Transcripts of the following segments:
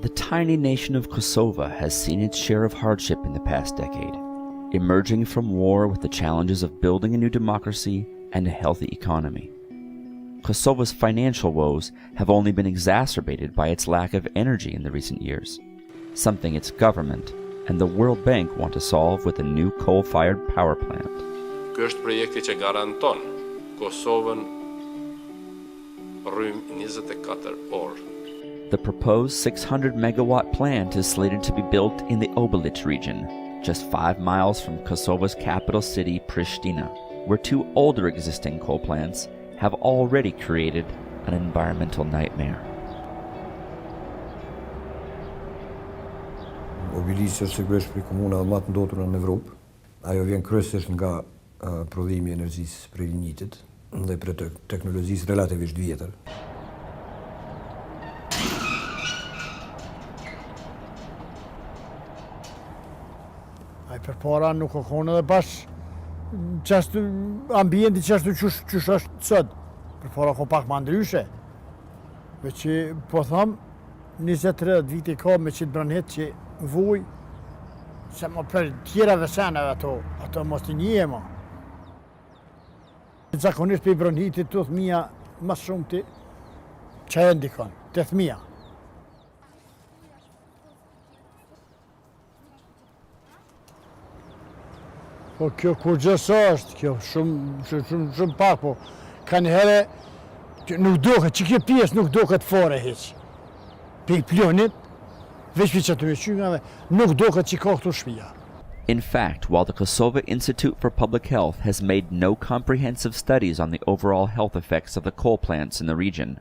The tiny nation of Kosovo has seen its share of hardship in the past decade, emerging from war with the challenges of building a new democracy and a healthy economy. Kosovo's financial woes have only been exacerbated by its lack of energy in the recent years, something its government and the World Bank want to solve with a new coal-fired power plant. Ky është projekti që garanton Kosovën rrym 24 orë. The proposed 600-megawatt plant is slated to be built in the Obilic region, just 5 miles from Kosovo's capital city, Pristina, where 2 older existing coal plants have already created an environmental nightmare. Obilic është sigurisht për komuna më të ndotura në Evropë. Ajo vjen kryesisht nga prodhimi i energjisë prej lignitit dhe për teknologjisë relativisht vjetër. Ai përpara nuk ka qenë edhe bash çështë ambienti çështë çush është sot. Përpara ka pak më ndryshe. Veç po them 20-30 vite ka me që të branhet që vuj se më për tjera vesenave ato mos të njema. Zakonisht për i branhitit të thmija më shumë të që e ndikon, të thmija. Po kjo kur gjësa është, kjo shumë pak, po ka një herë nuk doket, që kjo pjesë nuk doket fare heq. Pe i plionit, veç për që të meqyngave, nuk doket që ka këtu shpia. In fact, while the Kosovo Institute for Public Health has made no comprehensive studies on the overall health effects of the coal plants in the region,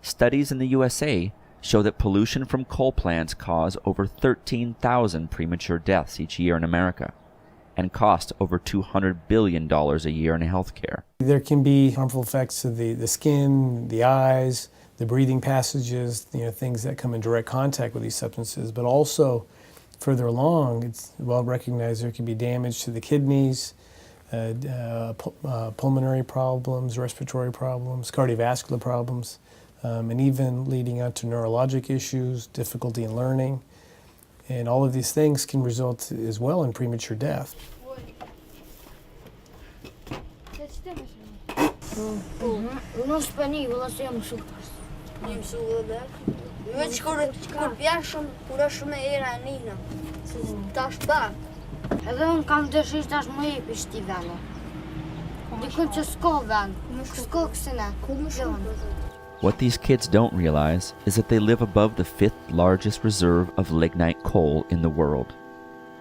studies in the USA show that pollution from coal plants cause over 13,000 premature deaths each year in America, and cost over $200 billion a year in healthcare. There can be harmful effects to the skin, the eyes, the breathing passages, things that come in direct contact with these substances, but also further along, it's well recognized there can be damage to the kidneys, pulmonary problems, respiratory problems, cardiovascular problems, and even leading out to neurologic issues, difficulty in learning. And all of these things can result as well in premature death. What these kids don't realize is that they live above the 5th largest reserve of lignite coal in the world,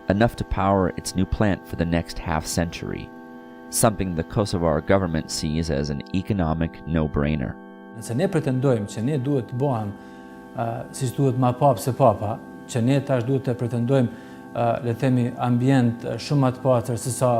enough to power its new plant for the next half-century, something the Kosovar government sees as an economic no-brainer. Nëse ne pretendojmë që ne duhet të bëhem si duhet ma papë se papa, që ne tash duhet të pretendojmë le themi ambient shumë më të pastër se sa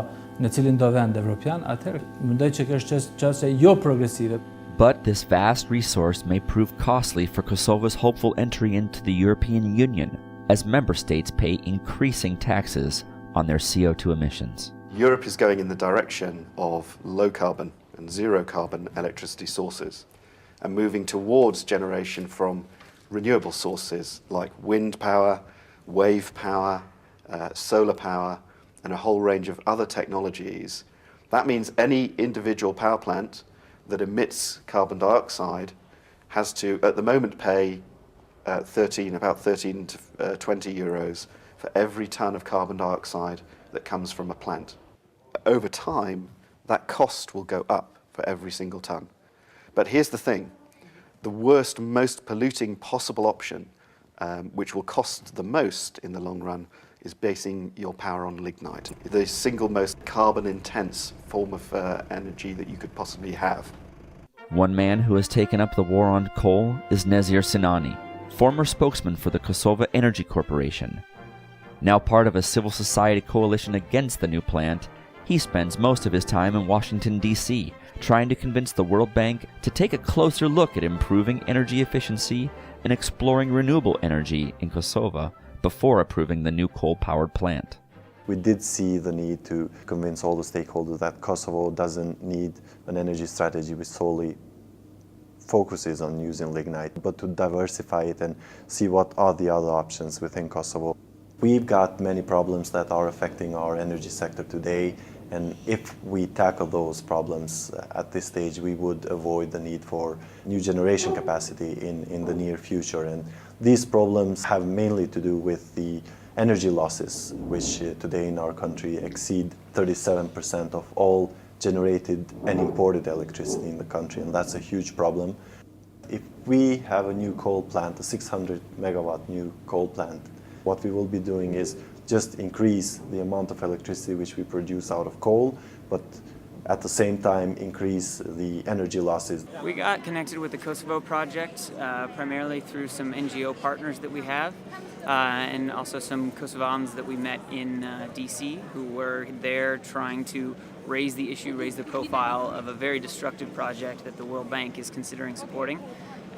në cilin do vend evropian, atëherë mendoj që kjo është çështje jo progresive. But this vast resource may prove costly for Kosovo's hopeful entry into the European Union, as member states pay increasing taxes on their CO2 emissions. Europe is going in the direction of low carbon and zero carbon electricity sources and moving towards generation from renewable sources like wind power, wave power, solar power, and a whole range of other technologies. That means any individual power plant that emits carbon dioxide has to, at the moment, pay about 13 to 20 euros for every ton of carbon dioxide that comes from a plant. Over time, that cost will go up for every single ton. But here's the thing, the worst, most polluting possible option, which will cost the most in the long run, is basing your power on lignite, the single most carbon-intense form of energy that you could possibly have. One man who has taken up the war on coal is Nezir Sinani, former spokesman for the Kosovo Energy Corporation. Now part of a civil society coalition against the new plant, he spends most of his time in Washington, D.C., trying to convince the World Bank to take a closer look at improving energy efficiency and exploring renewable energy in Kosovo before approving the new coal-powered plant. We did see the need to convince all the stakeholders that Kosovo doesn't need an energy strategy which solely focuses on using lignite, but to diversify it and see what are the other options within Kosovo. We've got many problems that are affecting our energy sector today, and if we tackle those problems at this stage, we would avoid the need for new generation capacity in the near future. And these problems have mainly to do with the energy losses, which today in our country exceed 37% of all generated and imported electricity in the country, and that's a huge problem. If we have a new coal plant, a 600 megawatt new coal plant, what we will be doing is just increase the amount of electricity which we produce out of coal, but at the same time increase the energy losses. We got connected with the Kosovo project primarily through some NGO partners that we have and also some KOSOVO'S that we met in DC who were there trying to raise the issue, raise the profile of a very destructive project that the World Bank is considering supporting.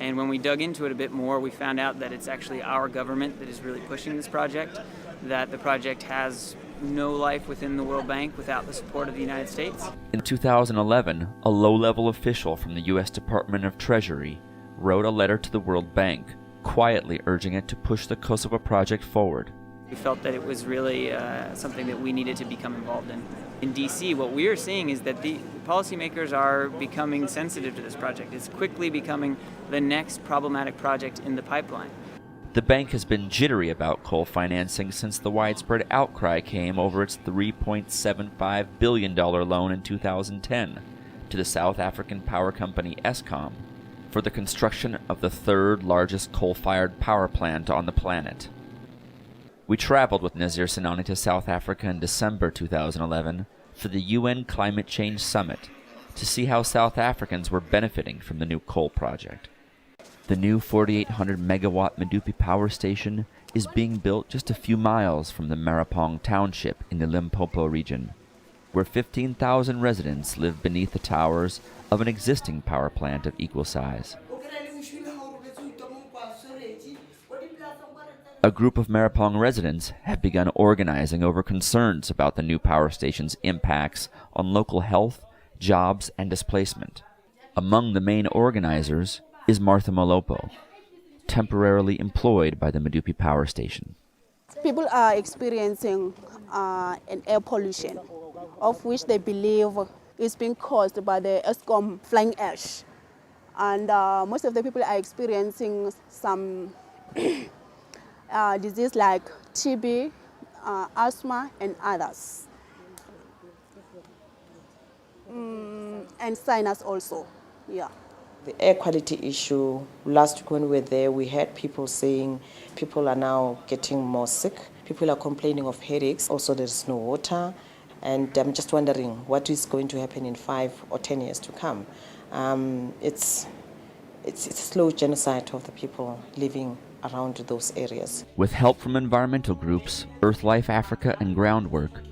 And when we dug into it a bit more, we found out that it's actually our government that is really pushing this project, that the project has no life within the World Bank without the support of the United States. In 2011, a low-level official from the U.S. Department of Treasury wrote a letter to the World Bank, quietly urging it to push the Kosovo project forward. We felt that it was really something that we needed to become involved in. In DC, what we are seeing is that the policymakers are becoming sensitive to this project. It's quickly becoming the next problematic project in the pipeline. The bank has been jittery about coal financing since the widespread outcry came over its $3.75 billion loan in 2010 to the South African power company Eskom for the construction of the third largest coal-fired power plant on the planet. We traveled with Nazir Sinani to South Africa in December 2011 for the UN Climate Change Summit to see how South Africans were benefiting from the new coal project. The new 4,800 megawatt Medupi power station is being built just a few miles from the Marapong township in the Limpopo region, where 15,000 residents live beneath the towers of an existing power plant of equal size. A group of Marapong residents have begun organizing over concerns about the new power station's impacts on local health, jobs, and displacement. Among the main organizers is Martha Malopo, temporarily employed by the Medupi power station. People are experiencing an air pollution, of which they believe is being caused by the Eskom flying ash. And most of the people are experiencing some disease like TB, asthma, and others. And sinus also, yeah. The air quality issue, last week when we were there, we had people saying people are now getting more sick. People are complaining of headaches. Also, there's no water. And I'm just wondering what is going to happen in 5 or 10 years to come. It's a slow genocide of the people living around those areas. With help from environmental groups, EarthLife Africa and Groundwork,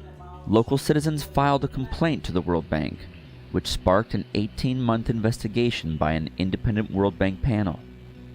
local citizens filed a complaint to the World Bank, which sparked an 18-month investigation by an independent World Bank panel.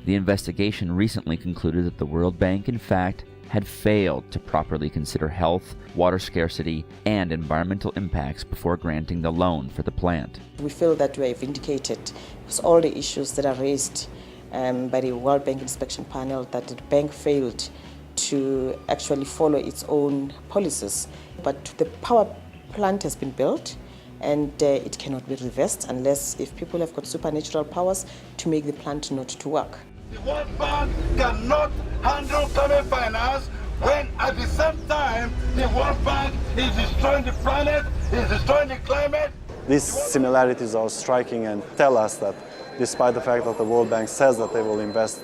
The investigation recently concluded that the World Bank, in fact, had failed to properly consider health, water scarcity, and environmental impacts before granting the loan for the plant. We feel that we are vindicated because all the issues that are raised by the World Bank Inspection Panel, that the bank failed to actually follow its own policies. But the power plant has been built, and it cannot be reversed unless if people have got supernatural powers to make the plant not to work. The World Bank cannot handle climate finance when at the same time the World Bank is destroying the planet, is destroying the climate. These similarities are striking and tell us that despite the fact that the World Bank says that they will invest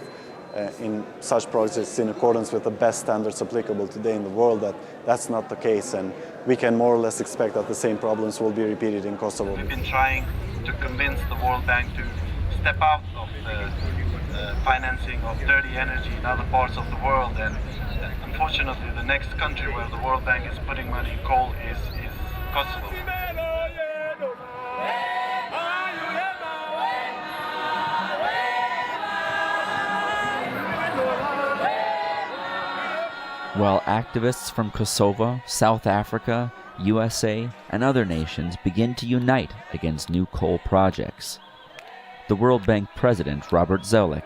in such projects in accordance with the best standards applicable today in the world, that's not the case, and we can more or less expect that the same problems will be repeated in Kosovo. We've been trying to convince the World Bank to step out of the financing of dirty energy in other parts of the world, and unfortunately the next country where the World Bank is putting money in coal is Kosovo. While activists from Kosovo, South Africa, USA, and other nations begin to unite against new coal projects, the The World Bank president, Robert Zoellick,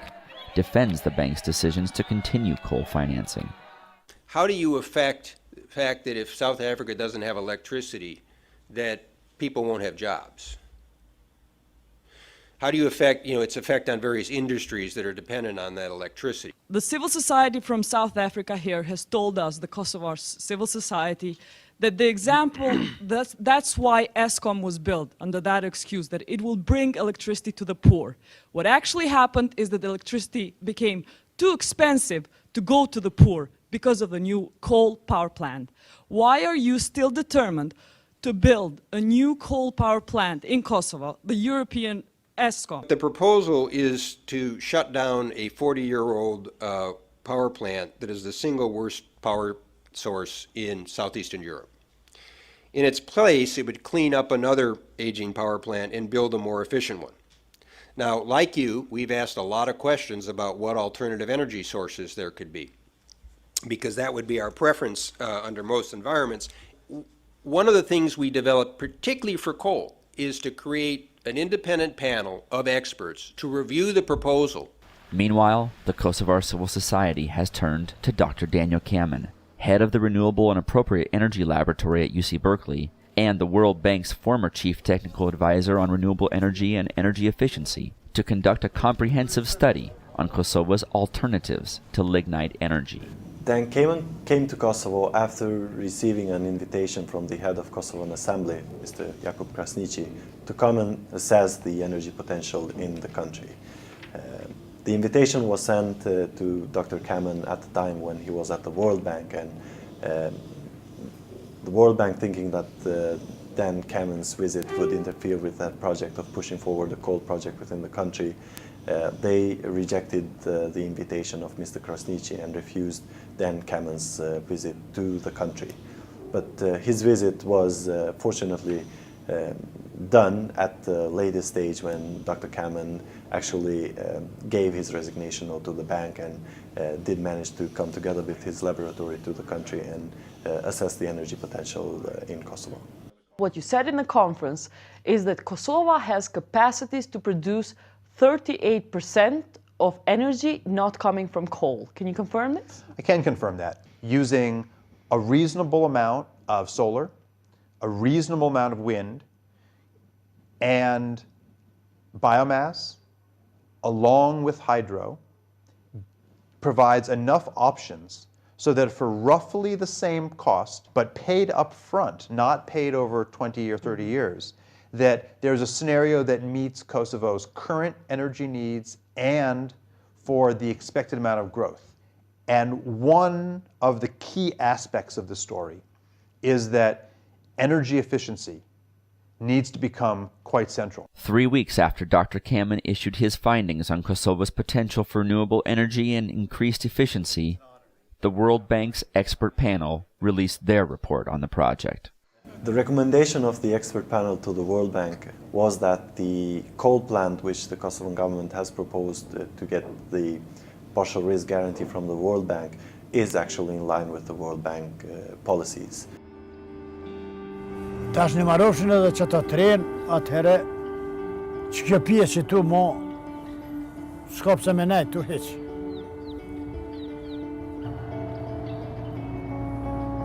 defends the bank's decisions to continue coal financing. How do you affect the fact that if South Africa doesn't have electricity, that people won't have jobs? How do you affect, its effect on various industries that are dependent on that electricity? The civil society from South Africa here has told us, the KOSOVO'S civil society, that the example, that's why ESCOM was built, under that excuse, that it will bring electricity to the poor. What actually happened is that the electricity became too expensive to go to the poor because of the new coal power plant. Why are you still determined to build a new coal power plant in Kosovo, the European ESCOM? The proposal is to shut down a 40-year-old power plant that is the single worst power source in southeastern Europe. In its place, it would clean up another aging power plant and build a more efficient one. Now, like you, we've asked a lot of questions about what alternative energy sources there could be, because that would be our preference under most environments. One of the things we developed, particularly for coal, is to create an independent panel of experts to review the proposal. Meanwhile, the Kosovar Civil Society has turned to Dr. Daniel Kamen, head of the Renewable and Appropriate Energy Laboratory at UC Berkeley, and the World Bank's former chief technical advisor on renewable energy and energy efficiency, to conduct a comprehensive study on Kosovo's alternatives to lignite energy. Dan Kamen came to Kosovo after receiving an invitation from the head of Kosovan Assembly, Mr. Jakub Krasniqi, to come and assess the energy potential in the country. The invitation was sent to Dr. Kamen at the time when he was at the World Bank, and the World Bank, thinking that Dan Kamen's visit would interfere with that project of pushing forward the coal project within the country, they rejected the invitation of Mr. Krasniqi and refused Dan Kamen's visit to the country. But his visit was fortunately done at the latest stage when Dr. Kamen actually gave his resignation to the bank and did manage to come together with his laboratory to the country and assess the energy potential in Kosovo. What you said in the conference is that Kosovo has capacities to produce 38% of energy not coming from coal. Can you confirm this? I can confirm that. Using a reasonable amount of solar, a reasonable amount of wind, and biomass, along with hydro, provides enough options so that for roughly the same cost, but paid up front, not paid over 20 or 30 years, that there's a scenario that meets Kosovo's current energy needs and for the expected amount of growth. And one of the key aspects of the story is that energy efficiency needs to become quite central. 3 weeks after Dr. Kamen issued his findings on Kosovo's potential for renewable energy and increased efficiency, the World Bank's expert panel released their report on the project. The recommendation of the expert panel to the World Bank was that the coal plant which the Kosovan government has proposed to get the partial risk guarantee from the World Bank is actually in line with the World Bank policies. Tash një maroshin edhe që të tren, atëhere që kjo pjesë që tu mo s'ka pse me nejt tu heq.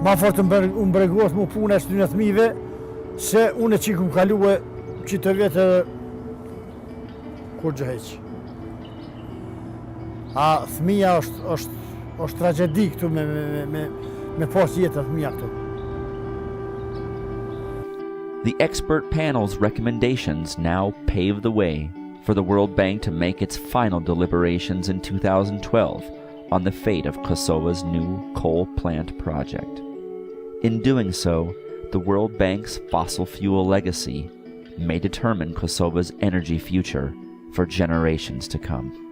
Ma fort unë bregohet mu punë e shtynë thmive, se unë që kum kaluë që të vjetë kur gjë heq. A thmija është tragedi këtu me pas jetë thmija këtu. The expert panel's recommendations now pave the way for the World Bank to make its final deliberations in 2012 on the fate of Kosovo's new coal plant project. In doing so, the World Bank's fossil fuel legacy may determine Kosovo's energy future for generations to come.